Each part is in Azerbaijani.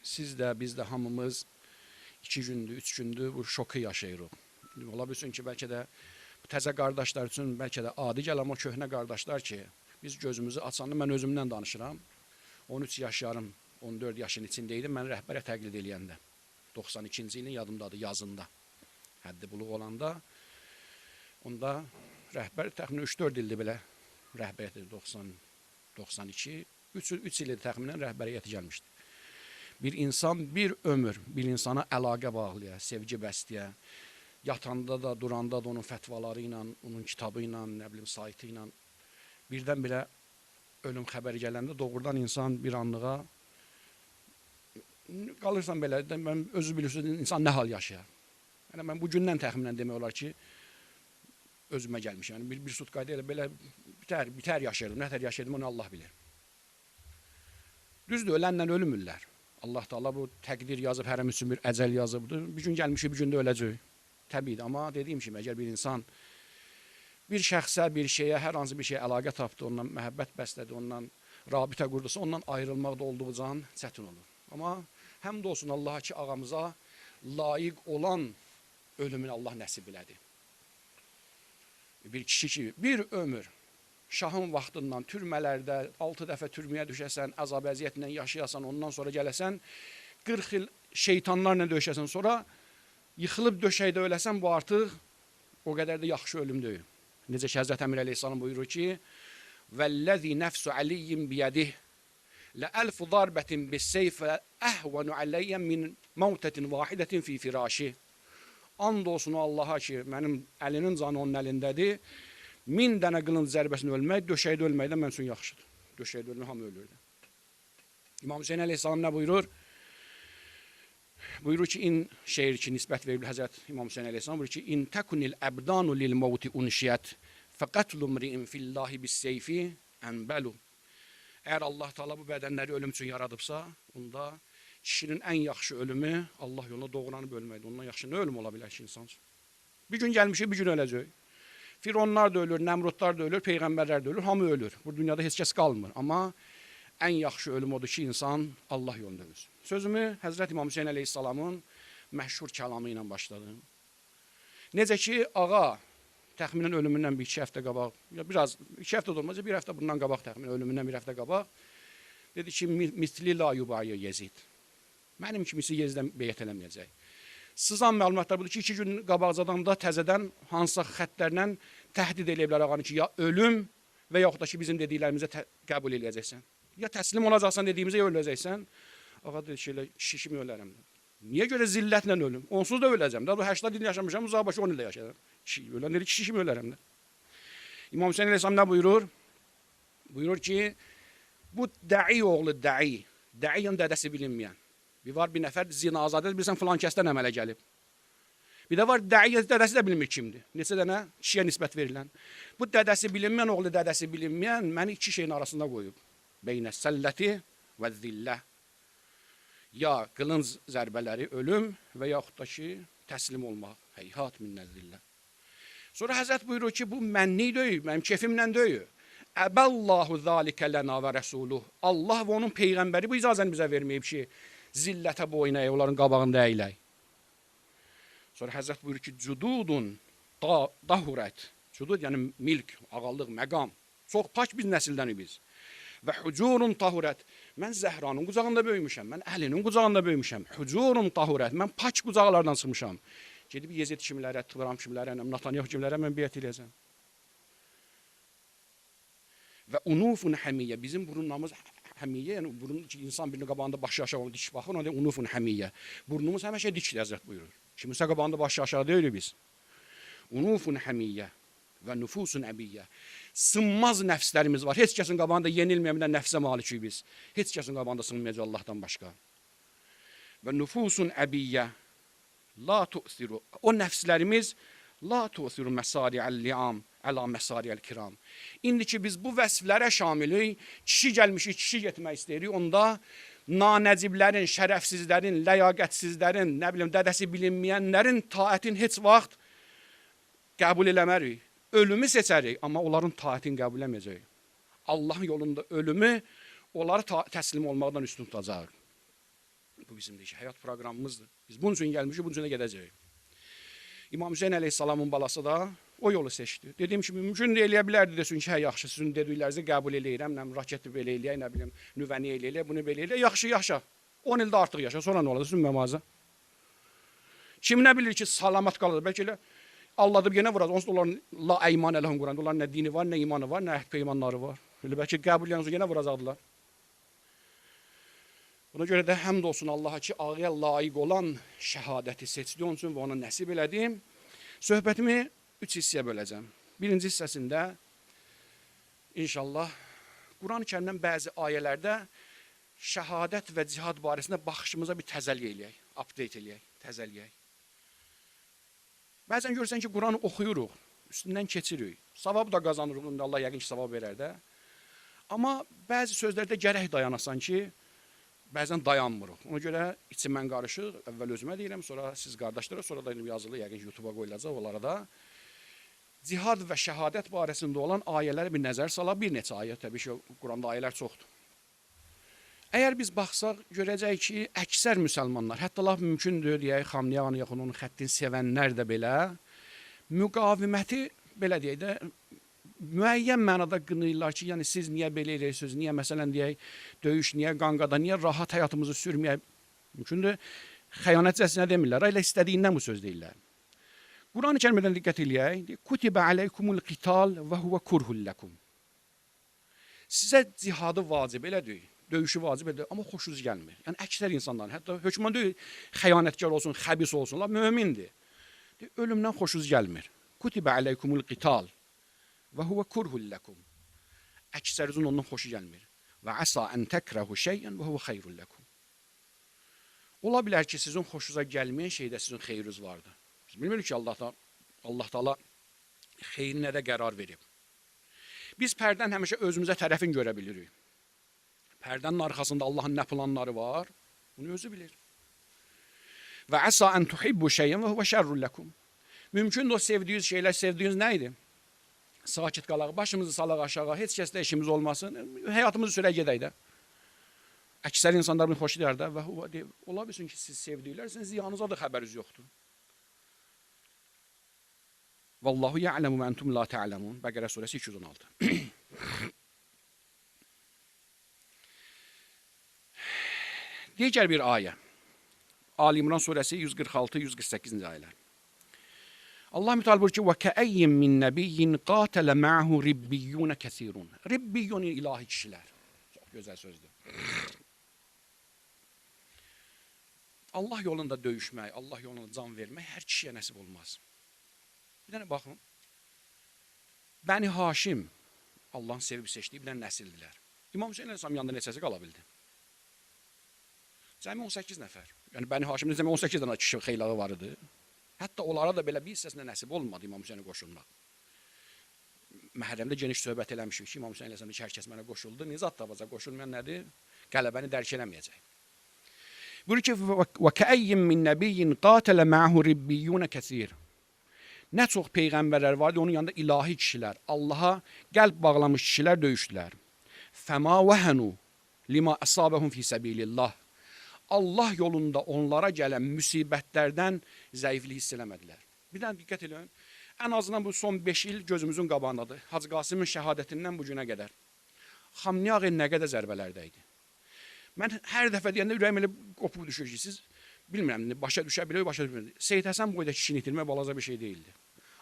siz də, biz də hamımız 2 gündür, 3 gündür bu şoku yaşayırıq. Ola bilsin ki, bəlkə də bu təzə qardaşlar üçün bəlkə də adi gəl, amma köhnə qardaşlar ki, biz gözümüzü açanda mən özümdən danışıram. 13 yaş yarım, 14 yaşın içindeydim mən rəhbərə təqlid eləyəndə. 92-ci ilin yadımdadır, yazında. Həddi buluq olanda. Onda rəhbər təxminən 3-4 ildir belə rəhbər edir, 92, 3 ildir təxminən rəhbəriyyəti gəlmişdi. Bir insan bir ömür, bir insana əlaqə bağlaya, sevgi bəsləyə, yatanda da, duranda da onun fətvaları ilə, onun kitabı ilə, nə bilim, saytı ilə birdən-birə ölüm xəbəri gələndə doğrudan insan bir anlığa qalırsan belə, mən özü bilirsiniz, insan nə hal yaşayar. Yəni, mən bu gündən təxminən demək olar ki, özümə gəlmişəm. Yəni, bir sutkayda elə belə bitər yaşayırdım, nətər yaşayırdım, onu Allah bilir. Düzdür, ölənlə ölmürlər. Allah Teala bu təqdir yazıb, hərəm üçün bir əcəl yazıbdır. Bir gün gəlmişik, bir gün də öləcək. Təbiidir, amma dediyim kimi, əgər bir insan bir şəxsə, bir şeyə, hər hansı bir şeyə əlaqə tapdı, ondan məhəbbət bəslədi, ondan rabitə qurdusa, ondan ayrılmaqda olduğu can çətin olur. Amma həmd olsun Allaha ki, ağamıza layiq olan ölümünü Allah nəsib elədi. Bir kişi ki, bir ömür şahın vaxtından türmələrdə 6 dəfə türməyə düşəsən, əzab əziyyətlə yaşayasan, ondan sonra gələsən, 40 il şeytanlarla döyüşəsən, sonra yıxılıb döşəkdə öləsən, bu artıq o qədər də yaxşı ölüm deyil. Necə ki, Həzrət Əmir Əleyhisselam buyurur ki, وَالَّذِي نَفْسُ عَلِيٍّ بِيَدِهِ لَأَلْفُ ضَرْبَةٍ بِالسَّيْفَ أَهْوَنُ عَلَيَّ مِنْ مَوْتَةٍ وَاحِدَةٍ فِي فِرَاشِ And olsun Allaha ki, mənim əlinin canı onun əlindədir. 1000 dənə qılınc zərbəsini ölmək, döşəkdə ölməkdən mən üçün yaxşıdır. Döşəkdə ölmək hamı ölürdü. İmam Hüseyin Əleyhisselam nə buyurur? Buyurur ki, şeir ki, nisbət verilir Həzrət İmam Hüseyin Əleyhisselam, buyurur ki, İn təkunil əbdanu lil mavti unşiyət fəqətlu mri'in fillahi bis seyfi ənbəlu. Əgər Allah Teala bu bədənləri ölüm üçün yaradıbsa, onda kişinin ən yaxşı ölümü Allah yolunda doğranıb ölməkdir. Ondan yaxşı nə ölüm ola bilər ki, insan üçün? Bir gün gəlmişik, bir gün öləcək. Fironlar da ölür, Nəmrudlar da ölür, Peyğəmbərlər də ölür, hamı ölür. Bu dünyada heç kəs qalmır. Amma ən yaxşı ölüm odur ki, insan Allah yolunda ölsün. Sözümü Həzrət İmam Hüseyin Əleyhisselamın məşhur kəlamı ilə başladım. Necə ki, ağa təxminən ölümündən 1-2 həftə qabaq, biraz 2 həftə da olmaz, 1 həftə bundan qabaq təxminən, ölümündən 1 həftə qabaq, dedi ki, misli la yubayı Yezid. Mənim kimisi Yeziddən beyət eləməyəcək. Sızan məlumatlar budur ki, 2 gün qabaqcadan da təzədən hansısa xətlərlə təhdid eləyiblər ağanı ki, ya ölüm və yaxud da ki, bizim dediklərimizə qəbul eləyəcəksən. Ya təslim olacaqsan dediyimizə, ya öləcəksən. Ağa dedi ki, kişi kimi ölərəm. Niyə görə zillətlə ölüm? Onsuz da öləcəm. Daha 80 il yaşamışam, uzağa başı 10 ildə yaşayacam. Ölən dedi, kişi kimi ölərəm. İmam Hüseyin Əleyhisselam nə buyurur? Buyurur ki, bu də'i oğlu də'i, də'iyin dədəsi bilinməyən. Bir var bir nəfər zinazadə, bilirsən filan kəsdən əmələ gəlib. Bir də var də'i dədəsi də bilmir kimdir. Neçə dənə kişiyə nisbət verilən. Bu dədəsi bilinməyən, oğlu dədəsi bilinməyən məni 2 şeyin arasında qoyub. Beynə səlləti və zillə. Ya qılınc zərbələri, ölüm və yaxud da ki, təslim olmaq. Heyhat minnə zillə. Sonra Həzrət buyurur ki, bu mənlik deyil, mənim kefimlə deyil. Əbəllahu zəlikə lənə və rəsuluh. Allah və onun peyğəmbəri bu icazəni bizə verməyib ki, zillətə boyun əyək, onların qabağında əyilək. Sonra Həzrət buyurur ki, cududun dahurət. Cudud yəni milk, ağallıq, məqam. Çox pak biz nəsildənik biz. Və hucurun tahurət. Mən Zəhranın qucağında böyümüşəm, mən Əlinin qucağında böyümüşəm. Hucurun tahurət. Mən pak qucaqlardan çıxmışam. Gedib Yezid kimlərə, Tıvram kimlərə, Natanyahu kimlərə mən beyət eləyəcəm. Və unufun həmiyyə. Bizim burunlarımız həmiyyə, yəni burun ki, insan birinin qabağında başı aşağı onu dik baxır, ona deyir unufun həmiyyə. Burnumuz həmişə dikdir, Həzrət buyurur. Kimisə qabağında başı aşağı deyilik biz. Unufun həmiyyə və nüfusun əbiyyə. Sınmaz nəfslərimiz var. Heç kəsin qabağında yenilməyəmdən nəfsə malikiyik biz. Heç kəsin qabağında sınmayacaq Allahdan başqa. Və nüfusun əbiyyə. La tu'siru. O nəfslərimiz la tu'siru məsari'əl li'am əla məsari'əl kiram. İndi ki biz bu vəsflərə şamilik, kişi gəlmişik, kişi getmək istəyirik. Onda nanəciblərin, şərəfsizlərin, ləyaqətsizlərin, nə bilim, dədəsi bilinməyənlərin taətin heç vaxt qəbul eləmərik. Ölümü seçərik, amma onların taətini qəbul eləməyəcək. Allahın yolunda ölümü onları təslim olmaqdan üstün tutacaq. Bu bizim deyik, həyat proqramımızdır. Biz bunun üçün gəlmişik, bunun üçün də gedəcəyik. İmam Hüseyin əleyhissalamın balası da o yolu seçdi. Dediyim kimi, mümkün də eləyə bilərdi desin ki, hə, yaxşı, sizin dediklərinizi qəbul eləyirəm, raketi belə eləyək, nə bilim, nüvəni eləyək, bunu belə eləyək, yaxşı, yaşa. 10 ildə artıq yaşa, sonra nə olacaq, sünmə mazı. Kim nə bilir ki, salamat qalır, bəlkə elə Allah'dır yenə vuracaq, onsuz da onların la eyman ələhum Qur'an, onların nə dini var, nə imanı var, nə əhd peymanları var. Elə bəlkə qəbul yanınızı yenə vuracaqdılar. Buna görə də həmd olsun Allaha ki, ağıya layiq olan şəhadəti seçdi onun üçün və ona nəsib elədim. Söhbətimi 3 hissəyə böləcəm. Birinci hissəsində inşallah Quran-ı Kərimdən bəzi ayələrdə şəhadət və cihad barəsində baxışımıza bir təzəlliyə eləyək, update eləyək, təzəlliyək. Bəzən görürsən ki, Quranı oxuyuruq, üstündən keçirik. Savab da qazanırıq, Allah yəqin ki, savab verər də. Amma bəzi sözlərdə gərək dayanasan ki, bəzən dayanmırıq. Ona görə içimən qarışıq, əvvəl özümə deyirəm, sonra siz qardaşlara, sonra da yazılı, yəqin ki, YouTube-a qoyulacaq onlara da. Cihad və şəhadət barəsində olan ayələrə bir nəzər sala, bir neçə ayə, təbii ki, Quranda ayələr çoxdur. Əgər biz baxsaq, görəcək ki, əksər müsəlmanlar, hətta laf mümkündür, deyək, Xamniyyanı yaxın onun xəttini sevənlər də belə, müqaviməti, belə deyək də, müəyyən mənada qınayırlar ki, yəni siz niyə belə eləyirsiniz, niyə məsələn deyək, döyüş, niyə qanqada, niyə rahat həyatımızı sürməyək, mümkündür, xəyanətcəsinə demirlər, elə istədiyindən bu söz deyirlər. Quran-ı Kərimdən diqqət eləyək, Kutibə aleykumul qital və huvə kurhul ləkum. Sizə cihadı vacib elədir, döyüşü vacib elədir, amma xoşunuz gəlmir. Yəni əksər insanların, hətta hökman deyil, xəyanətkar olsun, xəbis olsunlar, mömindir. Ölümdən xoşunuz gəlmir. Kutibə aleykumul qital və huvə kurhul ləkum. Əksərinizin ondan xoşu gəlmir. Və əsa ən təkrəhu şeyən və huvə xeyrul ləkum. Ola bilər ki, sizin xoşunuza gəlməyən şeydə sizin xeyriniz vardır. Biz bilmirik ki, Allah Taala xeyrinə də qərar verib. Biz pərdən həmişə özümüzə tərəfin görə bilirik. Pərdənin arxasında Allahın nə planları var, bunu özü bilir. Və əsa ən tuhibbu şeyən və huvə şərrul ləkum. Mümkün o sevdiyiniz şeylər, sevdiyiniz nə idi? Sakit qalaq, başımızı salaq aşağı, heç kəsdə işimiz olmasın, həyatımızı sürək gedək də. Əksər insanlar bunu xoş edər də və ola bilsin ki, siz sevdiklərsiniz, ziyanınıza da xəbəriniz yoxdur. Vallahu ya'lemu və entum la ta'lemun. Bəqərə surəsi 216. Digər bir ayə. Ali İmran surəsi 146-148-ci ayələr. Allah müteala buyurur ki: "Və kəəyyim min nəbiyyin qatələ ma'hu ribbiyyun kəsirun." Ribbiyyun ilahi kişilər. Çox gözəl sözdür. Allah yolunda döyüşmək, Allah yolunda can vermək hər kişiyə nəsib olmaz. Bir dənə baxın. Bəni Haşim, Allahın sevib seçdiyi bir dənə nəsildilər. İmam Hüseyin əleyhissalam yanında neçəsi qala bildi? Cəmi 18 nəfər. Yəni Bəni Haşimdə cəmi 18 dənə kişi xeylağı var idi. Hətta onlara da belə bir hissəsinə nəsib olmadı İmam Hüseyinə qoşulmaq. Məhərrəmdə geniş söhbət eləmişik ki, İmam Hüseyin əleyhissalam hər kəs mənə qoşuldu. Nizat tapacaq, qoşulmayan nədir? Qələbəni dərk eləməyəcək. Buyurur ki: "Və kəəyyim min nəbiyyin qatələ ma'hu ribbiyyun kəsir." Nə çox peyğəmbərlər vardı, onun yanında ilahi kişilər, Allaha qəlb bağlamış kişilər döyüşdülər. Fəma vəhənu lima əsabəhum fi səbilillah. Allah yolunda onlara gələn müsibətlərdən zəiflik hiss eləmədilər. Bir dənə diqqət edin. Ən azından bu son 5 il gözümüzün qabağındadır. Hacı Qasımın şəhadətindən bu günə qədər. Xamniyyə nə qədər zərbələrdə idi. Mən hər dəfə deyəndə ürəyim elə qopub düşür ki, siz bilmirəm, başa düşə bilir, başa düşmür. Seyid Həsən boyda kişini itirmək balaca bir şey deyildi.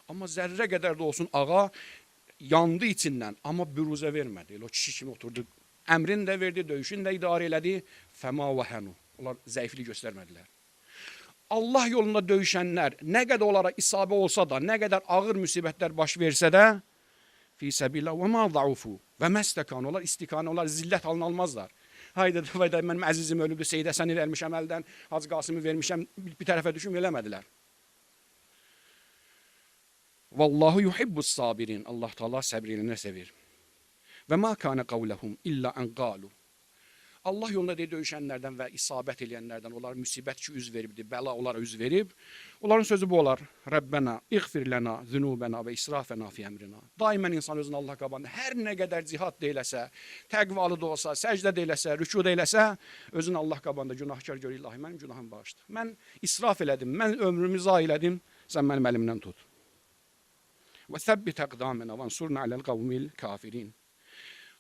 Amma zərrə qədər də olsun ağa yandı içindən, amma büruzə vermədi. Elə o kişi kimi oturdu. Əmrin də verdi, döyüşün də idarə elədi. Fəma vəhənu. Onlar zəiflik göstərmədilər. Allah yolunda döyüşənlər nə qədər onlara isabə olsa da, nə qədər ağır müsibətlər baş versə də, fi səbillah və ma zaufu və məstəkan, onlar istikanə, onlar zillət halını almazlar. Hayda, mənim əzizim ölübdür, Seyid Həsəni vermişəm əldən, Hacı Qasımı vermişəm, bir tərəfə düşüm eləmədilər. Vallahu yuhibbus sabirin. Allah Taala səbirlənənləri sevir. Və ma kana qavluhum illa an qalu. Allah yolunda deyir, döyüşənlərdən və isabət eləyənlərdən, onlar müsibət ki, üz veribdir, bəla onlara üz verib. Onların sözü bu olar. Rəbbənə, iğfir lənə, zünubənə və israfənə fi əmrinə. Daimən insan özünü Allah qabağında hər nə qədər cihad deyiləsə, təqvalı da olsa, səcdə deyiləsə, rükû deyiləsə, özünü Allah qabağında günahkar görür, ilahi, mənim günahım bağışdır. Mən israf elədim, mən ömrümü zayi elədim, sən mənim əlimdən tut. Və səbbit əqdamənə və ansurna aləl qavmil kafirin.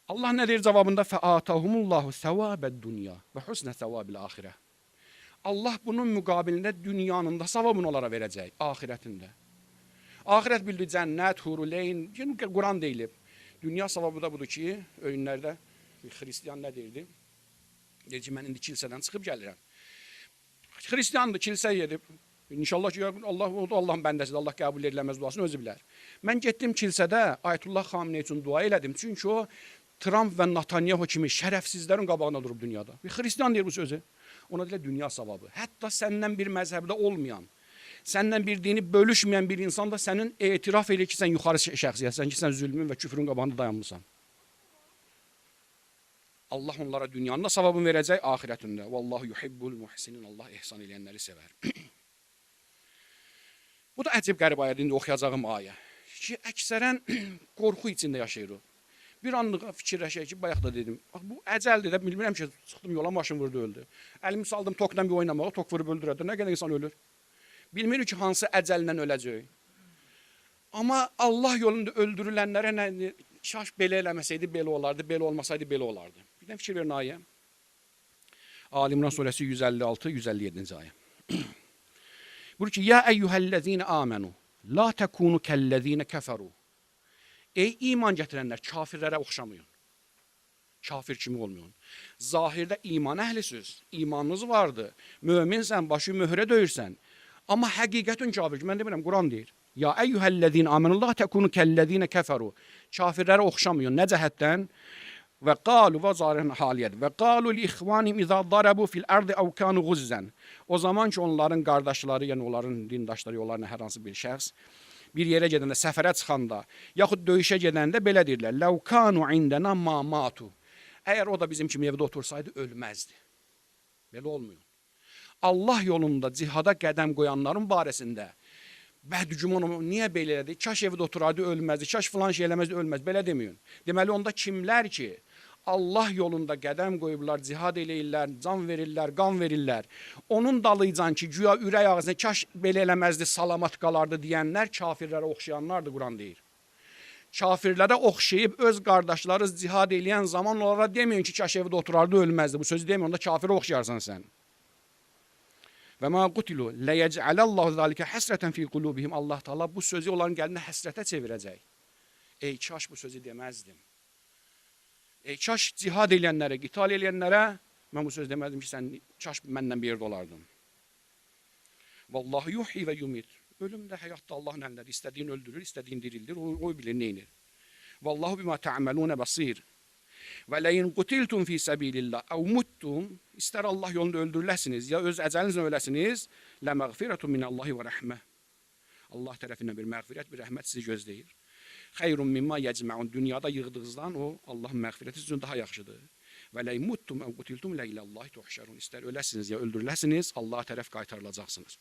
Allah nə deyir cavabında? Fəatahumullahu səvabəd dünya və husnə səvabil axirə. Allah bunun müqabilində dünyanın da savabını onlara verəcək, ahirətində. Ahirət bildi cənnət, huruleyn, Quran deyilib. Dünya savabı da budur ki, öyünlərdə Hristiyan nə deyirdi? Deyir ki, mən indi kilsədən çıxıb gəlirəm. Hristiyandır, kilsəyə gedib. İnşallah ki, Allahın bəndəsidir, Allah qəbul ediləməz duasını özü bilər. Mən getdim kilsədə, Ayətullah Xamenei üçün dua elədim. Çünki o, Trump və Netanyahu kimi şərəfsizlərin qabağına durub dünyada. Bir Hristiyan deyir bu sözü. Ona deyir dünya savabı. Hətta səndən bir məzhəbdə olmayan, səndən bir dini bölüşməyən bir insan da sənin etiraf edir ki, sən yuxarı şəxsiyyətsən ki, sən zülmün və küfrün qabağında dayanmısan. Allah onlara dünyanın da savabını verəcək ahirətində. Vallahu yuhibbul muhsinin. Allah ihsan eləyənləri sevər. Bu da əcib qərib ayədir, indi oxuyacağım ayə. Ki, əksərən qorxu içində yaşayır o. Bir anlıq fikirləşək ki, bayaq da dedim, bu əcəldir də, bilmirəm ki, çıxdım yola, maşın vurdu, öldü. Əlimi saldım tokla bir oynamağa, tok vurub öldürədir, nə qədər insan ölür. Bilmirik ki, hansı əcəllə öləcək. Amma Allah yolunda öldürülənlərə nə, şaş belə eləməsəydi belə olardı, belə olmasaydı belə olardı. Bir də fikir verin ayə. Ali-İmran surəsi 156-157-ci ayə. Buyur ki, ya eyyuhəl-ləzine amenu, la təkunu kəl-ləzine kəfəru. Ey iman gətirənlər, kafirlərə oxşamayın. Kafir kimi olmayın. Zahirdə iman əhlisiniz, imanınız vardır. Möminsən, başı möhrə döyürsən. Amma həqiqətün kafir. Mən demirəm, Quran deyir. Ya eyyuhəl-ləzine amenu, la təkunu kəl-ləzine kəfəru. Kafirlərə oxşamayın. Nə cəhətdən? Və qalu və zarihən haliyyədir. Və qalu li-ixvanim izə darabu fil-ərdi əv kanu guzzən. O zaman ki, onların qardaşları, yəni onların dindaşları, onların hər hansı bir şəxs, bir yerə gedəndə, səfərə çıxanda, yaxud döyüşə gedəndə belə deyirlər. Ləv kanu indənə ma matu. Əgər o da bizim kimi evdə otursaydı, ölməzdi. Belə olmuyor. Allah yolunda cihada qədəm qoyanların barəsində bədgüman niyə belə elədi? Kaş evdə oturardı, ölməzdi. Kaş filan şey eləməzdi, ölməz. Belə deməyin. Deməli, onda kimlər ki, Allah yolunda qədəm qoyublar, cihad eləyirlər, can verirlər, qan verirlər. Onun dalıcan ki, güya ürək ağzına kaş belə eləməzdi, salamat qalardı deyənlər kafirlərə oxşayanlardır, Quran deyir. Kafirlərə oxşayıb öz qardaşları cihad eləyən zaman onlara deməyin ki, kaş evdə oturardı, ölməzdi. Bu sözü deməyin, onda kafirə oxşayarsan sən. Və ma qutilu ləyəcəələllahu zəlikə həsrətən fi qulubihim. Allah Taala bu sözü onların qəlbinə həsrətə çevirəcək. Ey kaş bu sözü deməzdim. Ey kaş cihad eləyənlərə, qital eləyənlərə mən bu söz demədim ki, sən kaş məndən bir yerdə olardın. Vallahi yuhyi və yumit. Ölüm də həyatda Allahın əlindədir. İstədiyin öldürür, istədiyin dirildir. O bilir neynir. Vallahu bima ta'malun basir. Və leyin qutiltum fi sabilillah ev muttum. İstər Allah yolunda öldürüləsiniz ya öz əcəlinizlə öləsiniz. La məğfiretun minallahi və rəhmə. Allah tərəfindən bir məğfirət, bir rəhmət sizi gözləyir. Xeyrun mimma yecmaun. Dünyada yığdığınızdan o Allahın məğfirəti sizin daha yaxşıdır. Və leyin muttum ev qutiltum la ilallahi tuhşarun. İstər öləsiniz ya öldürüləsiniz, Allaha tərəf qaytarılacaqsınız.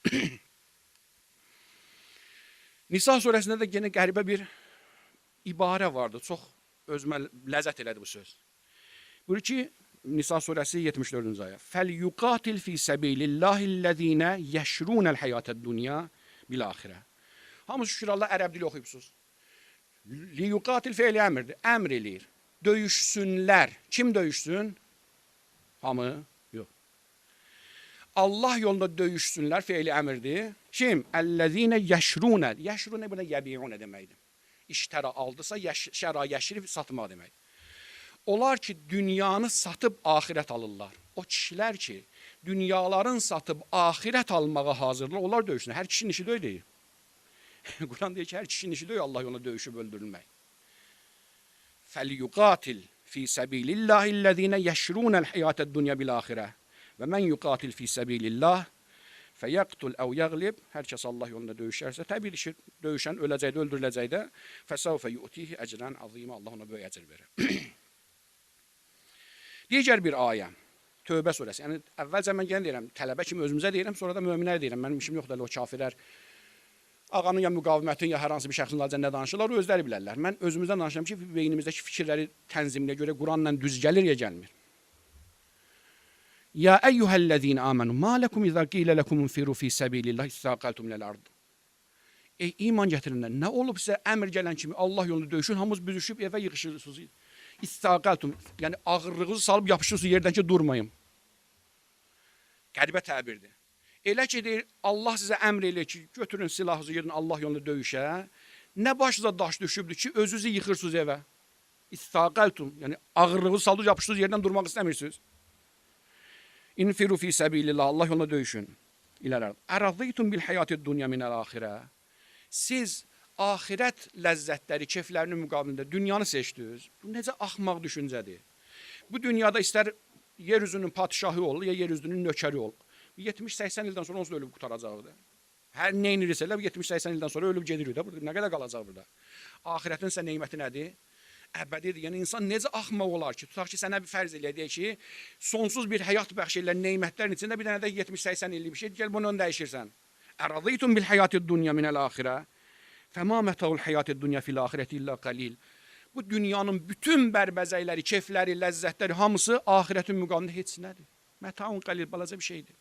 Nisa surəsində də yenə qəribə bir ibarə vardı. Çox özümə ləzzət elədi bu söz. Buyur ki, Nisa surəsi 74-cü ayə. Fəlyuqatil fi səbilillahiləzīnə yəşrunəl həyatəd-dünya bil-axirə. Hamı şükür Allah ərəb dili oxuyubsuz. Liyuqatil fe'li əmrdir. Əmr eləyir. Döyüşsünlər. Kim döyüşsün? Hamı? Yox. Allah yolunda döyüşsünlər fe'li əmrdir. Kim? Əlləzīnə yəşrunə. Yəşrunə burada yəbi'unə deməkdir. İştəra aldısa, şəra yəşrif satmaq demək. Onlar ki, dünyanı satıb ahirət alırlar. O kişilər ki, dünyaların satıb ahirət almağa hazırlar, onlar döyüşsünlər. Hər kişinin işi deyil. Quran deyir ki, hər kişinin işi deyil Allah yolunda döyüşüb öldürülmək. Fəlyuqatil fi səbilillahillezine yeşrunel hayatəd-dunya bil-axirə və mən yuqatil fi səbilillah fəyəqtul əv yəğlib. Hər kəs Allah yolunda döyüşərsə, təbii döyüşən öləcək də, öldürüləcək də. Fəsəvfə yu'tihi əcrən azimə. Allah ona böyük əcr verir. Digər bir ayə. Tövbə surəsi. Yəni əvvəlcə mən yenə deyirəm, tələbə kimi özümüzə deyirəm, sonra da möminlərə deyirəm. Mənim işim yoxdur o kafirlər. Ağanın ya müqavimətin ya hər hansı bir şəxsin nə danışırlar, o özləri bilərlər. Mən özümüzdən danışıram ki, beynimizdəki fikirləri tənzimləyə görə Quranla düz gəlir ya gəlmir. Ya eyyuhellezine amenu ma lekum izâ qîle lekum infiru fî sebîlillâhi istâqaltum minel ard. Ey iman gətirinlər, nə olub sizə əmr gələn kimi Allah yolunda döyüşün, hamınız büzüşüb evə yığışırsınız. İstâqaltum, yəni ağırlığınızı salıb yapışırsınız yerdən ki, durmayın. Qəribə təbirdir. Elə ki, deyir, Allah sizə əmr eləyir ki, götürün silahınızı yerin Allah yolunda döyüşə. Nə başınıza daş düşübdür ki, özünüzü yıxırsınız evə. İstâqaltum, yəni ağırlığınızı salıb yapışırsınız yerdən durmaq istəmirsiniz. İnfiru fî sebîlillah, Allah yolunda döyüşün. İlərər. Ərazîtum bil həyatid dunya minəl axirə. Siz axirət ləzzətləri, keyflərinin müqabilində dünyanı seçdiniz. Bu necə axmaq düşüncədir. Bu dünyada istər yeryüzünün padişahı ol, ya yeryüzünün nökəri ol. 70-80 ildən sonra onsuz da ölüb qutaracaqdır. Hər nə inirsə elə 70-80 ildən sonra ölüb gedir. Nə qədər qalacaq burada? Axirətin isə neyməti nədir? Əbədidir. Yəni insan necə axmaq olar ki, tutaq ki, sənə bir fərz eləyək ki, sonsuz bir həyat bəxş eləyən neymətlərin içində bir dənə də 70-80 illik bir şey, gəl bunu dəyişirsən. Ərazîtum bil həyatid dunya minəl axirə. Fəma mətəul həyatid dunya fil axirəti illə qalil. Bu dünyanın bütün bərbəzəkləri, keyfləri, ləzzətləri hamısı axirətin müqabilində heç nədir. Mətaun qalil, balaca bir şeydir.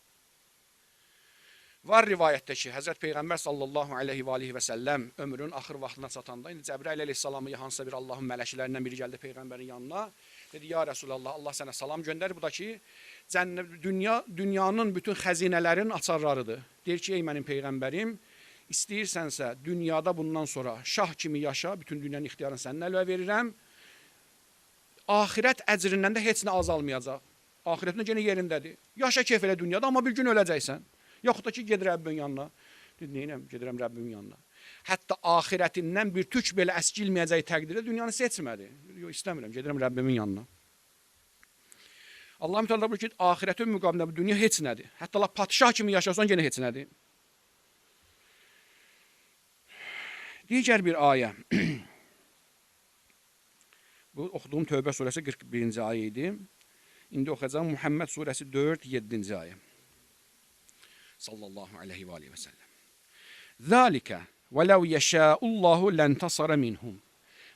Var rivayətdə ki, Həzrət Peyğəmbər sallallahu aleyhi və aleyhi və səlləm ömrünün axır vaxtına çatanda, indi Cəbrail əleyhissalamı hansısa bir Allahın mələklərindən biri gəldi Peyğəmbərin yanına. Dedi, ya Rəsulallah, Allah sənə salam göndərir. Bu da ki, dünyanın bütün xəzinələrin açarlarıdır. Deyir ki, ey mənim Peyğəmbərim, İstəyirsənsə, dünyada bundan sonra şah kimi yaşa, bütün dünyanın ixtiyarını səninlə ələ verirəm. Axirət əcrindən də heç nə azalmayacaq. Axirətində yenə yerindədir. Yaşa keyf elə dünyada, amma bir gün öləcəksən. Yaxud da ki, ged Rəbbin yanına. Dedi, neynəm, gedirəm Rəbbin yanına. Hətta axirətindən bir tük belə əskilməyəcək təqdirdə dünyanı seçmədi. Yox, istəmirəm, gedirəm Rəbbimin yanına. Allah-u Teala buyurur ki, axirətin müqabilində bu dünya heç nədir. Hətta Allah padişah kimi yaşasan yenə heç nədir. Digər bir ayə. Bu oxuduğum Tövbə surəsi 41-ci ayə idi. İndi oxuyacağım Muhammed surəsi 4-7-ci ayə. Sallallahu aleyhi və aleyhi və səlləm. Zəlikə və ləv yəşəullahu ləntasara minhum.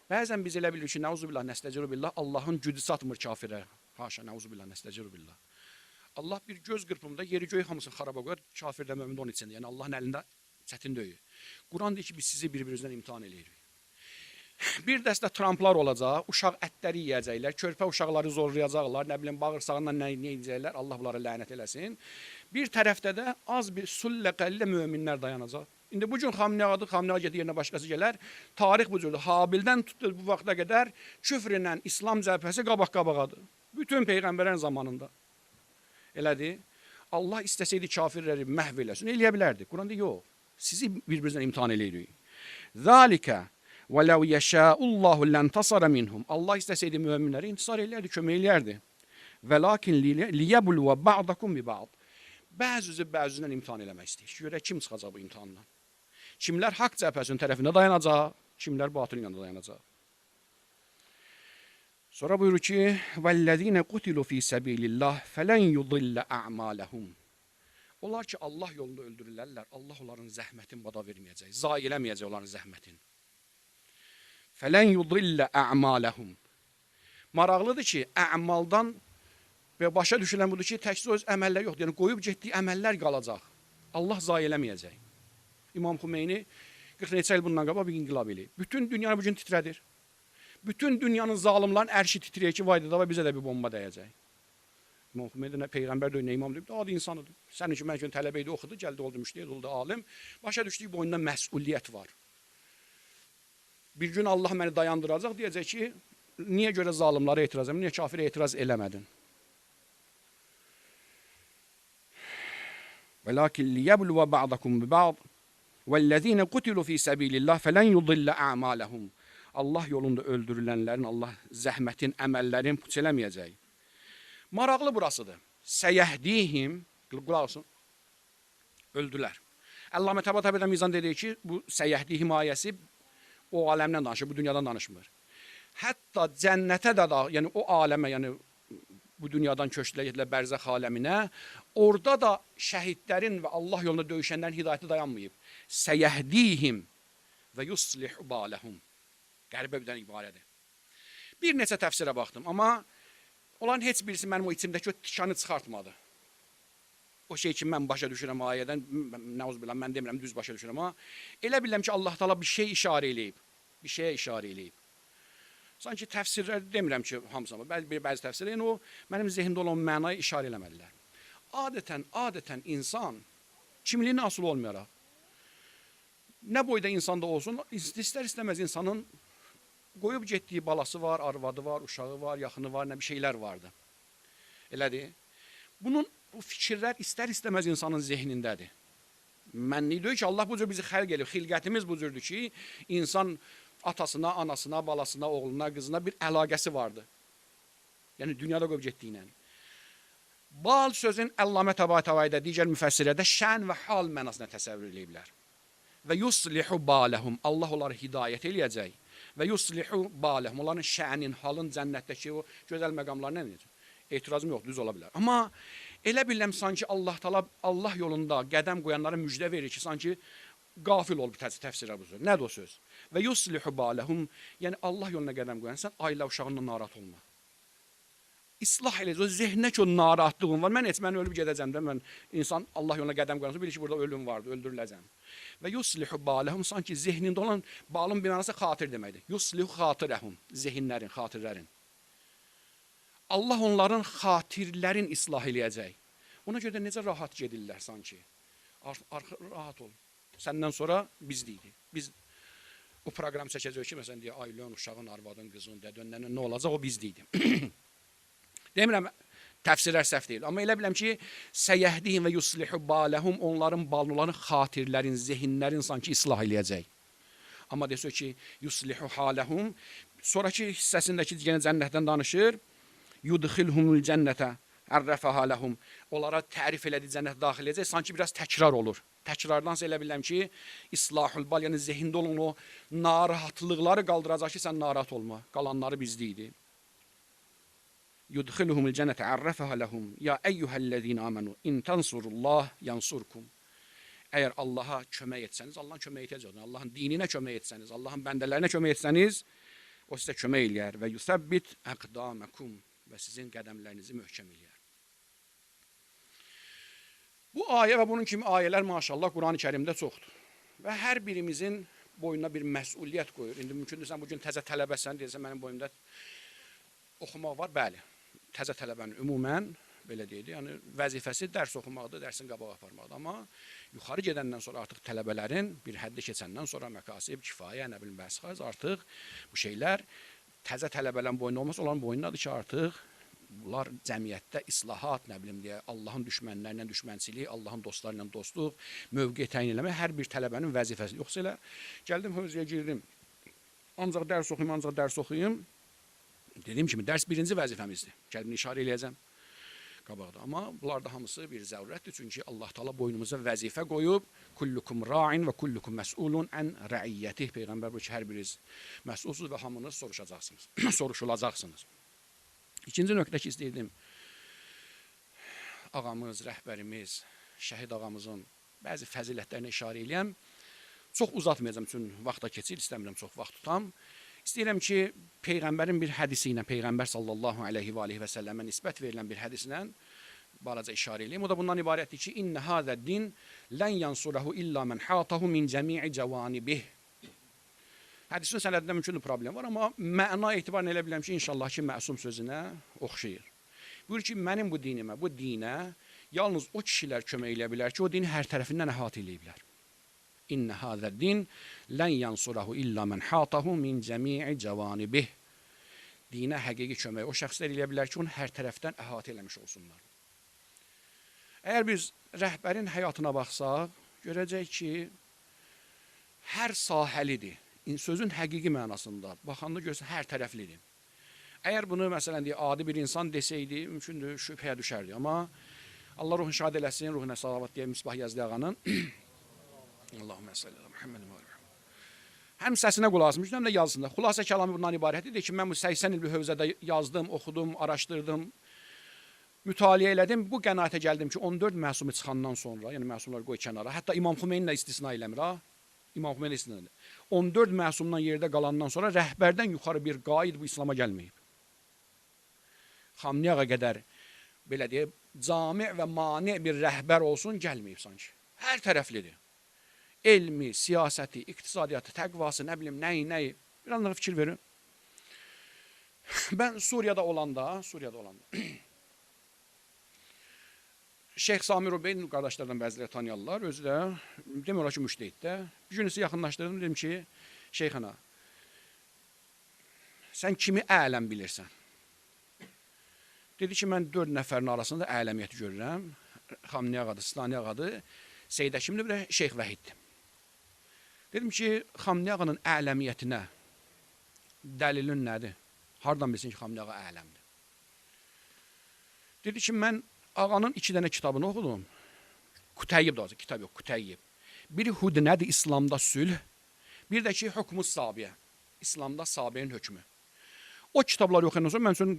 Bəzən biz elə bilirik ki, nəuzubillah, nəstəciru billah, Allahın gücü çatmır kafirə. Haşa, nəuzubillah, nəstəciru billah. Allah bir göz qırpımında yeri göy hamısını xaraba qoyar, kafir də mömin də onun içində. Yəni Allahın əlində çətin deyil. Quran deyir ki, biz sizi bir-birinizdən imtihan eləyirik. Bir dəstə Trumplar olacaq, uşaq ətləri yiyəcəklər, körpə uşaqları zorlayacaqlar, nə bilim, bağırsağından nə yiyəcəklər, Allah bunlara lənət eləsin. Bir tərəfdə də az bir sullə qəllə möminlər dayanacaq. İndi bu gün Xamneadır, Xamnea gedir yerinə başqası gələr. Tarix bu cürdür. Habildən tutdu bu vaxta qədər küfrlə İslam cəbhəsi qabaq-qabağadır. Bütün Peyğəmbərin zamanında. Elədir. Allah istəsəydi kafirləri məhv eləsin, eləyə bilərdi. Quran deyir, yox. Sizi bir-birinizdən imtihan eləyirik. Zəlikə və ləv yəşəullahu ləntasara minhum. Allah istəsəydi möminləri intisar eləyərdi, kömək eləyərdi. Və lakin liyəbulvə ba'dakum bi ba'd. Bəzindən imtihan eləmək istəyir. Görək kim çıxacaq bu imtihandan? Kimlər haqq cəbhəsinin tərəfində dayanacaq, kimlər batılın yanında dayanacaq. Sonra buyurur ki, vəllezine qutilu fi sabilillah felen yudilla a'malahum. Onlar ki, Allah yolunda öldürürlərlər, Allah onların zəhmətin bada verməyəcək, zayi eləməyəcək onların zəhmətin. Fələn yudillə ə'maləhum. Maraqlıdır ki, ə'maldan və başa düşülən budur ki, təkcə öz əməllər yoxdur. Yəni, qoyub getdiyi əməllər qalacaq. Allah zayi eləməyəcək. İmam Xümeyni 40 neçə il bundan qabaq bir inqilab eləyib. Bütün dünyanı bugün titrədir. Bütün dünyanın zalimların ərşi titrəyir ki, vayda da bizə də bir bomba dəyəcək. İmam Xümeyni Peyğəmbər də imam deyib, adi insanıdır. Sənin ki, mən tələbə idi, oxudu, gəldi, oldu müştəhid, oldu alim. Başa düşdüyü boyunda məsuliyyət var. Bir gün Allah məni dayandıracaq, deyəcək ki, niyə görə zalimlara etiraz edin, niyə kafirə etiraz eləmədin? وَلَكِنْ لِيَبْلُوَ بَعْضَكُمْ بِبَعْضٍ وَالَّذ۪ينَ قُتِلُوا ف۪ي سَب۪يلِ اللّٰهِ فَلَنْ يُضِلَّ أَعْمَالَهُمْ. Allah yolunda öldürülənlərin, Allah zəhmətin, əməllərin puç eləməyəcək. Maraqlı burasıdır. Səyəhdihim, qulaq olsun, öldülər. Əlləmə Təbətəbədə mizan dedi ki, bu səyəhdihim ayəsi o aləmdən danışır, bu dünyadan danışmır. Hətta cənnətə də, yəni o aləmə, yəni bu dünyadan köçdülər bərzəx aləminə. Orada da şəhidlərin və Allah yolunda döyüşənlərin hidayəti dayanmayıb. Səyəhdihim və yuslihu baləhum. Qəribə birdən ibarədir. Bir neçə təfsirə baxdım, amma onların heç birisi mənim o içimdəki o tikanı çıxartmadı. O şey ki, mən başa düşürəm ayədən, nəuzbillah, mən demirəm, düz başa düşürəm, amma elə bilirəm ki, Allah Taala bir şey işarə eləyib. Bir şeyə işarə eləyib. Sanki təfsirlər demirəm ki, hamısına, bəzi təfsirlər, yəni o mənim zehnimdə olan mənayı işarə eləməlilər. Adətən insan kimliyinə asılı olmayaraq, nə boyda insanda olsun, istər-istəməz insanın qoyub getdiyi balası var, arvadı var, uşağı var, yaxını var, nə bir şeylər vardı. Elədir. Bu fikirlər istər-istəməz insanın zehnindədir. Mənlik deyil ki, Allah bu cür bizi xəlq edib, xilqətimiz bu cürdür ki, insan atasına, anasına, balasına, oğluna, qızına bir əlaqəsi vardı. Yəni, dünyada qoyub getdiyinə. Bal sözün Əllamə Təbatabayda digər müfəssirədə şən və hal mənasına təsəvvür ediblər. Və yuslihu baləhum, Allah onları hidayət eləyəcək. Və yuslihu baləhum, onların şənin, halın, cənnətdəki o gözəl məqamlarına necə? Etirazım yoxdur, düz ola bilər. Amma elə biləm sanki Allah yolunda qədəm qoyanlara müjdə verir ki, sanki qafil olub təfsirə bu söz. Nədir o söz? Və yuslihu baləhum, yəni Allah yoluna qədəm qoyan, sən ailə uşağından narahat olma. İslah eləcək, o zehninə ki, o narahatlığın var. Mən ölüb gedəcəm də, mən insan Allah yoluna qədəm qoyansa, bilir ki, burada ölüm vardır, öldürüləcəm. Və yuslihu baləhum, sanki zehnində olan balın bir mənası xatir deməkdir. Yuslihu xatirəhum, zehinlərin, xatirlərin. Allah onların xatirlərin islah eləyəcək. Ona görə də necə rahat gedirlər sanki. Rahat ol. Səndən sonra bizdeydik. Biz o proqram çəkəcək ki, məsələn, deyə, ailən, uşağın, arvadın, qızın, dədəndən nə olacaq, o bizdeydik. Demirəm, təfsirlər səhv deyil. Amma elə biləm ki, səyəhdihim və yuslihu baləhum, onların balınların xatirlərin, zehinlərin sanki islah eləyəcək. Amma desək ki, yuslihu haləhum, sonraki hissəsindəki yenə cənnətdən danışır. Yudxilhumul cənnətə ərrəfəhə ləhum. Onlara tərif elədiyi cənnətə daxil edəcək. Sanki biraz təkrar olur. Təkrardansa elə biləm ki, islahul bal, yəni zehində olan o narahatlıqları qaldıracaq ki, sən narahat olma. Qalanları bizdeydi. Yudxilhumul cənnətə ərrəfəhə ləhum. Ya əyyuhəl-ləzina amanu, in tansurullah yansurkum. Əgər Allaha kömək etsəniz, Allahın kömək edəcək. Allahın dininə kömək etsəniz, Allahın bəndələrinə kömək etsəniz, o sizə kömək eləyər. Və yusəbbit əqdaməkum. Və sizin qədəmlərinizi möhkəm eləyər. Bu ayə və bunun kimi ayələr maşallah Quran-ı Kərimdə çoxdur. Və hər birimizin boynuna bir məsuliyyət qoyur. İndi mümkündür, sən bugün təzə tələbəsən, deyirsən, mənim boynumda oxumaq var. Bəli, təzə tələbənin ümumən, belə deyildi, yəni vəzifəsi dərs oxumaqdır, dərsin qabağa aparmaqdır. Amma yuxarı gedəndən sonra artıq tələbələrin bir həddi keçəndən sonra məkasib, kifayə, nə bilim, bəsxaz, artıq bu şeylər təzə tələbələrin boyunda olmasa, onların boyundadır ki, artıq bunlar cəmiyyətdə islahat, nə bilim deyə, Allahın düşmənlərlə düşmənçilik, Allahın dostlarla dostluq, mövqe təyin eləmək hər bir tələbənin vəzifəsi. Yoxsa elə gəldim, hövzəyə girdim, ancaq dərs oxuyum. Dediyim kimi, dərs birinci vəzifəmizdir. Gəlbini işarə eləyəcəm qabaqda. Amma bunlar da hamısı bir zərurətdir. Çünki Allah Taala boynumuza vəzifə qoyub, kullukum ra'in və kullukum məs'ulun an ra'iyyətih. Peyğəmbər bu ki, hər biriniz məsulsuz və hamınız soruşacaqsınız. Soruşulacaqsınız. İkinci nöqtə ki, istəyirdim, ağamız, rəhbərimiz, şəhid ağamızın bəzi fəzilətlərinə işarə eləyəm. Çox uzatmayacağım, üçün vaxta keçir, istəmirəm çox vaxt tutam. İstəyirəm ki, Peyğəmbərin bir hədisi ilə, Peyğəmbər sallallahu aleyhi və aleyhi və səlləmə nisbət verilən bir hədislə balaca işarə eləyim. O da bundan ibarətdir ki, İnnə hədəd din lən yansurahu illa mən hatahu min cəmi'i cəvanibih. Hədisin sənədində mümkündür problem var, amma məna etibarən elə biləm ki, inşallah ki, məsum sözünə oxşayır. Buyur ki, mənim bu dinimə, bu dinə yalnız o kişilər kömək eləyə bilər ki, o dini hər tərəfindən əhatə eləyiblər. İnnə hədəd din lən yansurahu illa mən hatahu min cəmi'i cəvanibih. Dinə həqiqi kömək o şəxslər eləyə bilər ki, onu hər tərəfdən əhatə eləmiş olsunlar. Əgər biz rəhbərin həyatına baxsaq, görəcək ki, hər sahəlidir. Sözün həqiqi mənasında, baxanda görsən, hər tərəflidir. Əgər bunu, məsələn, adi bir insan desəydi, mümkündür, şübhəyə düşərdi. Amma Allah ruhunu şad eləsin, ruhuna salavat deyə Misbah Yazdi ağanın. Allahümme salli ala Muhammed və aleyhi. Həm səsinə qulaq asmış, həm də yazısında. Xülasə kəlamı bundan ibarətdir ki, mən bu 80 il bir hövzədə yazdım, oxudum, araşdırdım. mütaliə elədim. Bu qənaətə gəldim ki, 14 məsumu çıxandan sonra, yəni məsumlar qoy kənara, hətta İmam Xümeyni də istisna eləmir ha. İmam Xümeyni istisna eləmir. 14 məsumdan yerdə qalandan sonra rəhbərdən yuxarı bir qaid bu İslam'a gəlməyib. Xamneyə qədər belə deyək, cami və mani bir rəhbər olsun gəlməyib sanki. Hər tərəflidir. Elmi, siyasəti, iqtisadiyyatı, təqvası, nə bilim, nəyi. Bir anlara fikir verin. Ben Suriye'de olanda Şeyh Sami Rubeyn qardaşlardan bəziləri tanıyarlar. Özü də demək olar ki, müştehiddə. Bir günüsü yaxınlaşdırdım, dedim ki, şeyxana, sən kimi ələm bilirsən? Dedi ki, mən 4 nəfərin arasında ələmiyyəti görürəm. Xamneyə ağadı, Silani ağadı, Seyid Həkimdir, bir də Şeyx Vəhiddir. Dedim ki, Xamneyə ağanın ələmiyyətinə dəlilin nədir? Hardan bilsin ki, Xamneyə ağa ələmdir? Dedi ki, mən ağanın 2 dənə kitabını oxudum. Kütəyyib də olacaq, kitab yox, Kütəyyib. Biri Hudnədir, İslamda sülh. Bir də ki, Hükmü Sabiyə, İslamda Sabiyin hökmü. O kitabları oxuyandan sonra mən sonra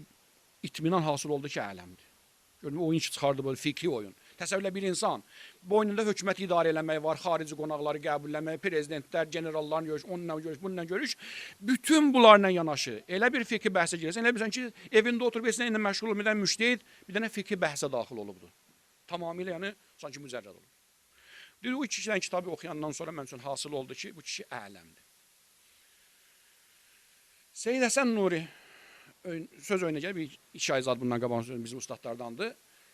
itminan hasıl oldu ki, ələmdir. Görün, oyun ki, çıxardı böyle fikri oyun. Təsəvvürlə bir insan, boynunda hökuməti idarə eləmək var, xarici qonaqları qəbulləmək, prezidentlər, generalların görüş, onunla görüş, bununla görüş. Bütün bunlarla yanaşı. Elə bir fikri bəhsə girəsən, elə bilsən ki, evində oturub etsinə ilə məşğul olub, bir dənə müştehid, bir dənə fikri bəhsə daxil olubdur. Tamamilə, yəni, sanki müzərrəd olub. Dedi, o 2 kişiden kitabı oxuyandan sonra mən üçün hasıl oldu ki, bu kişi ələmdir. Seyyid Həsən Nuri, söz oyuna gəlir, bir 2 ay zad bundan qabaq bizim ustadlardandır.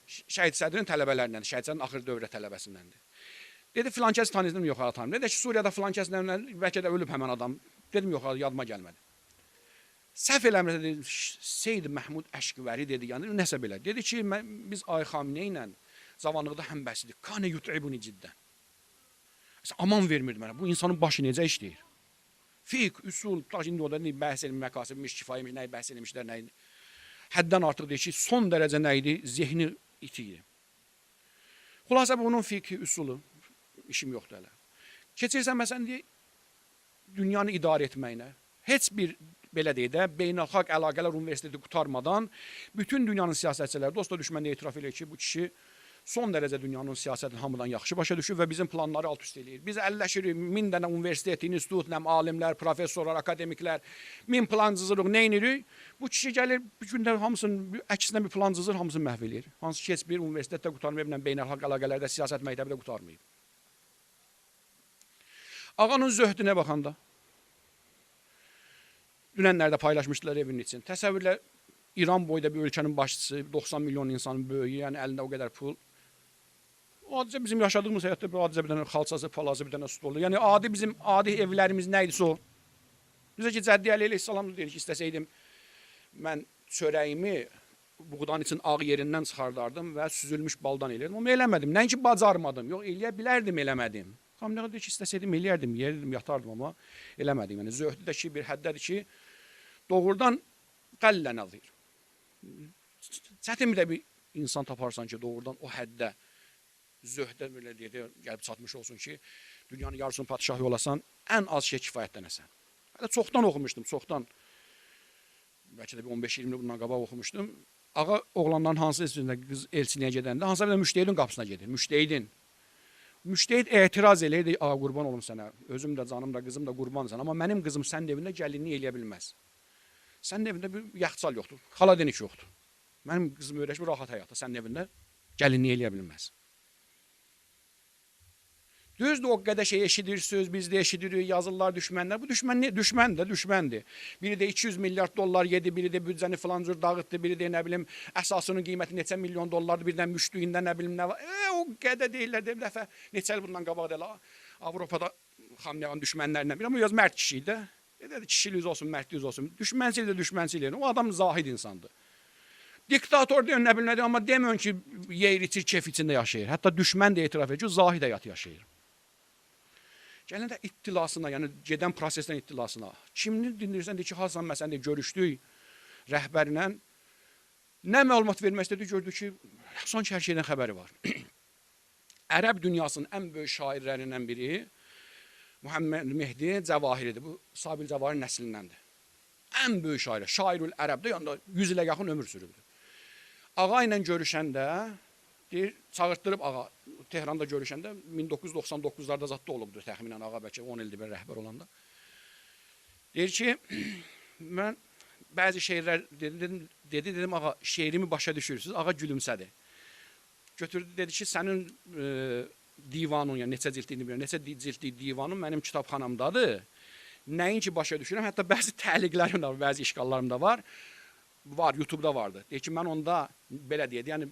Şəhid Sədrin tələbələrindəndir, Şəhid Sədrin axır dövrə tələbəsindəndir. Dedi, filan kəs tanıyırdım, yox, tanımır. Dedi ki, Suriyada filan kəs bəlkə də ölüb həmən adam. Dedim, yox, yadıma gəlmədi. Səhv eləmirsə, dedi, Seyyid Məhmud Əşqivəri dedi, yəni nəsə belə. Dedi ki, biz Ay Xamneyə ilə zamanlıqda həmbəslidik. Kanə yut'ibuni ciddən. Aman vermirdi mənə, bu insanın başı necə işləyir? Fiqh, üsul, indi o da bəhs edilmiş, məkasibmiş, kifayəmiş, nəyi bəhs edilmişlər, nəyi. Həddən artıq deyir ki, son dərəcə nə idi? Zehni iti idi. Xülasə bunun fiqhi, üsulu, işim yoxdur hələ. Keçirsən məsələn deyir, dünyanı idarə etməyinə, heç bir belə deyək də, beynəlxalq əlaqələr universiteti qutarmadan bütün dünyanın siyasətçiləri dost düşmənlə etiraf edir ki, bu kişi son dərəcə dünyanın siyasətini hamıdan yaxşı başa düşür və bizim planları alt üst eləyir. Biz əlləşirik 1000 dənə universitet, institut, alimlər, professorlar, akademiklər, 1000 plan cızırıq, nə edirik? Bu kişi gəlir, bir gündə hamısının əksinə bir plan cızır, hamısını məhv eləyir. Hansı ki, heç bir universitetdə qutarmayıb, beynəlxalq əlaqələrdə, siyasət məktəbində qutarmayıb. Ağanın zöhdünə baxanda, dünənlərdə paylaşmışdılar evinin için. Təsəvvürlə, İran boyda bir ölkənin başçısı, 90 milyon insanın böyüyü, yəni əlində o qədər pul. Adicə bizim yaşadığımız həyatda bir adicə bir dənə xalçası, palazı, bir dənə stolu. Yəni bizim adi evlərimiz nə idisə o. Bizə ki, Cəddi Əli Əleyhisselam deyir ki, istəsəydim mən çörəyimi buğdanın için ağ yerindən çıxardardım və süzülmüş baldan eləyirdim. Amma eləmədim. Nəinki bacarmadım. Yox, eləyə bilərdim, eləmədim. Xamneyə deyir ki, istəsəydim eləyərdim, yerdim, yatardım, amma eləmədim. Yəni zöhdü də ki, bir həddədir ki, doğrudan qəllən alır. Çətin bir də bir insan taparsan ki, doğrudan o həddə zöhdə belə deyək, gəlib çatmış olsun ki, dünyanın yarısını padişahı olasan, ən az şey kifayətlənəsən. Hələ çoxdan oxumuşdum, çoxdan. Bəlkə də bir 15-20 il bundan qabaq oxumuşdum. Ağa oğlanların hansı qız elçiliyə gedəndə, hansısa bir də müştehidin qapısına gedir. Müştehidin. Müştehid etiraz eləyir, ağa qurban olum sənə. Özüm də, canım da, qızım da qurban sənə. Amma mənim qızım sənin evində gəlinliyi eləyə bilməz. Sənin evində bir yaxçal yoxdur, xaladenik yoxdur. Mənim qızım öyrəşmir rahat həyatda, sənin evində gəlinliyi eləyə bilməz. Düzdür, o qədər şey eşidir, söz bizdə eşidirik, yazırlar düşmənlər. Bu düşməndir. Biri də 200 milyard dollar yedi, biri də büdcəni falan cür dağıtdı, biri də nə bilim əsasının qiyməti neçə milyon dollardır, birdən müştüyündə nə bilim nə var. O qədər deyirlər, bir dəfə neçə il bundan qabaq deyil. Avropada Xamneyənin düşmənlərindən biri, amma biraz mərd kişi idi. Dedi, kişiliyiz olsun, mərdliyiz olsun. Düşmənçilik. O adam zahid insandır. Diktator deyil, nə bilim nədir, amma demiyorsun ki, yer içir, keyf içində yaşayır. Hətta düşmən də etiraf edir ki, zahid həyat yaşayır. Gəlin də ittilasına, yəni gedən prosesdən ittilasına. Kimini dinləyirsən, deyir ki, Hasan məsələn deyir, görüşdük rəhbərlə. Nə məlumat vermək istədi, gördük ki, sanki hər şeydən xəbəri var. Ərəb dünyasının ən böyük şairlərindən biri Muhammed Mehdi Cəvahiridir. Bu Sabil Cəvahir nəslindəndir. Ən böyük şair, Şairül Ərəbdə, yəni 100 ilə yaxın ömür sürübdür. ağa ilə görüşəndə deyir, çağırtdırıb ağa Tehranda görüşəndə 1999-larda zətdə olubdur təxminən ağa bəlkə 10 ildir bir rəhbər olanda. Deyir ki, mən bəzi şeirlər dedim ağa şeirimi başa düşürsünüz. Ağa gülümsədi. Götürdü dedi ki, sənin divanın, yəni neçə cildliyini bilmirəm, neçə cildli divanın mənim kitabxanamdadır. Nəinki başa düşürəm, hətta bəzi təliqlərim də var, bəzi işğallarım da var. Var, YouTube-da vardı. Deyir ki, mən onda belə deyək, yəni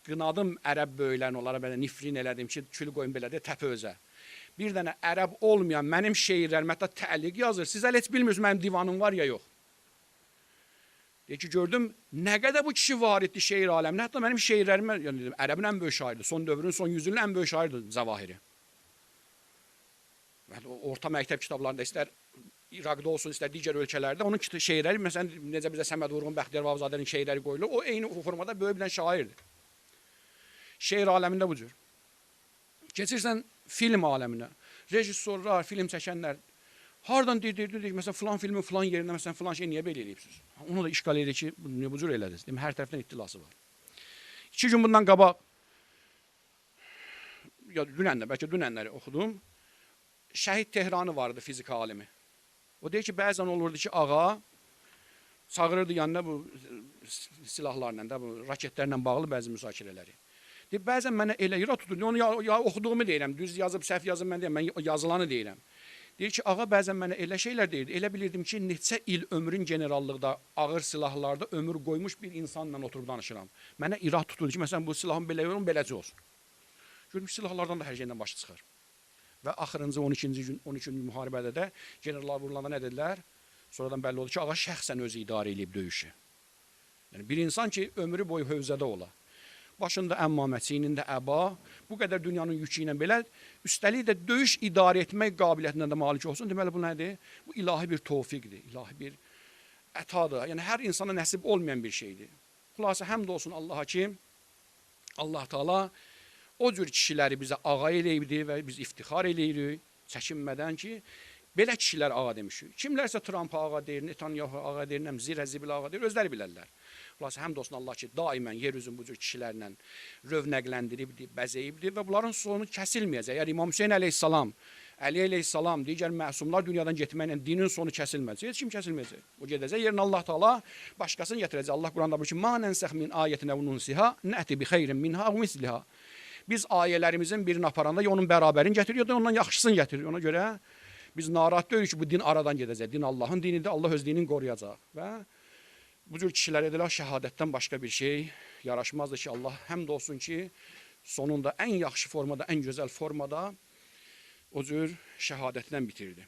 qınadım ərəb böyüklərini, onlara belə nifrin elədim ki, kül qoyun belə deyə təpə özə. Bir dənə ərəb olmayan mənim şeirlərim, hətta təliq yazır. Siz hələ heç bilmirsiniz mənim divanım var ya yox. Deyir ki, gördüm, nə qədər bu kişi var etdi şeir aləminə. Hətta mənim şeirlərimə, yəni dedim, ərəbin ən böyük şairidir. Son dövrün, son yüzünün ən böyük şairidir Zəvahiri. Orta məktəb kitablarında istər İraqda olsun, istər digər ölkələrdə onun şeirləri, məsələn, necə bizə Səməd Vurğun, Bəxtiyar Vahabzadənin şeirləri qoyulur, o eyni formada böyük bir şairdir. Şeir aləmində bu cür. Keçirsən film aləminə, rejissorlar, film çəkənlər, hardan deyir, məsələn, filan filmin filan yerində, məsələn, filan şey niyə belə eləyibsiniz? Onu da işgal edir ki, niyə bu cür elədiniz? Deyim, hər tərəfdən ittilası var. 2 gün bundan qabaq, ya bəlkə dünənləri oxudum, Şəhid Tehranı vardı, fizika alimi. O deyir ki, bəzən olurdu ki, ağa çağırırdı yanına bu silahlarla da, bu raketlərlə bağlı bəzi müzakirələri. Deyir, bəzən mənə elə ira tutur, onu ya oxuduğumu deyirəm, düz yazıb, səhv yazıb mən deyirəm, mən yazılanı deyirəm. Deyir ki, ağa bəzən mənə elə şeylər deyirdi, elə bilirdim ki, neçə il ömrün generallıqda, ağır silahlarda ömür qoymuş bir insanla oturub danışıram. Mənə ira tuturdu ki, məsələn, bu silahın belə yorum, beləcə olsun. Görmüş, silahlardan da hər şeydən başı çıxar. Və axırıncı 12-ci müharibədə də generallar vurulanda nə dedilər? Sonradan bəlli oldu ki, ağa şəxsən özü idarə edib döyüşü. Yəni, bir insan ki, ömrü boyu hövzədə ola. Başında əmmamə, çiynində əba, bu qədər dünyanın yükü ilə belə, üstəlik də döyüş idarə etmək qabiliyyətindən də malik olsun. Deməli, bu nədir? Bu ilahi bir tövfiqdir, ilahi bir ətadır. Yəni, hər insana nəsib olmayan bir şeydir. Xülasə, həmd olsun Allaha ki, Allah Teala o cür kişiləri bizə ağa eləyibdir və biz iftixar eləyirik, çəkinmədən ki, belə kişilər ağa demişik. Kimlərsə Trump ağa deyir, Netanyahu ağa deyir, Zirə Zibil ağa deyir, özləri bilərlər. Xülasə, həmd olsun Allah ki, daimən yeryüzünü bu cür kişilərlə rövnəqləndiribdir, bəzəyibdir və bunların sonu kəsilməyəcək. Əgər İmam Hüseyin əleyhissalam, Əli əleyhissalam, digər məsumlar dünyadan getməklə dinin sonu kəsilməyəcək. Heç kim kəsilməyəcək. O gedəcək, yerinə Allah Teala başqasını gətirəcək. Allah Quranda buyurur ki, "Mə nənsəx min ayətin əv nunsiha, nəti bi xeyrin minha və misliha." Biz ayələrimizin birini aparanda ya onun bərabərini getiriyor, ya ondan yaxşısını getirir. Ona görə biz narahat deyirik ki, bu din aradan gedəcək. Din Allahın dinidir, Allah öz dinini qoruyacaq. Və bu cür kişilərə edilə şəhadətdən başqa bir şey yaraşmazdır ki, Allah həmd olsun ki, sonunda ən yaxşı formada, ən gözəl formada o cür şəhadətlə bitirdi.